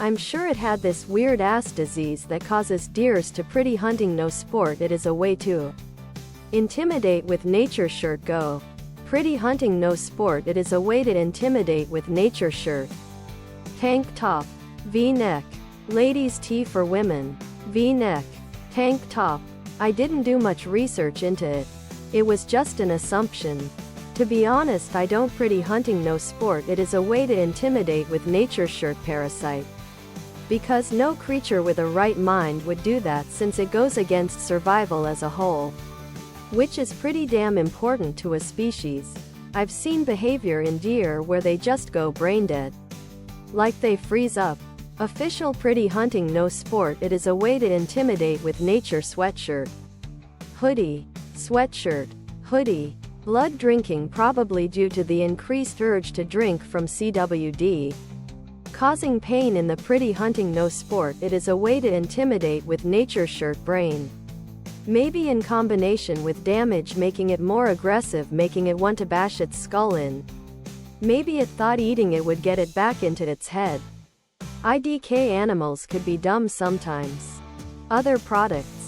I'm sure it had this weird ass disease that causes deers to pretty hunting no sport. It is a way to intimidate with nature shirt. Go. Pretty hunting no sport. It is a way to intimidate with nature shirt. Tank top. V-neck. Ladies tee for women. V-neck. Tank top. I didn't do much research into it. It was just an assumption. To be honest, I don't pretty hunting no sport. It is a way to intimidate with nature shirt. Parasite. Because no creature with a right mind would do that, since it goes against survival as a whole. Which is pretty damn important to a species. I've seen behavior in deer where they just go brain dead. Like they freeze up. Official pretty hunting no sport. It is a way to intimidate with nature sweatshirt. Hoodie. Sweatshirt. Hoodie. Blood drinking, probably due to the increased urge to drink from CWD. Causing pain in the pretty hunting no sport. It is a way to intimidate with nature shirt. Brain. Maybe in combination with damage, making it more aggressive, making it want to bash its skull in. Maybe it thought eating it would get it back into its head. IDK animals could be dumb sometimes. Other products.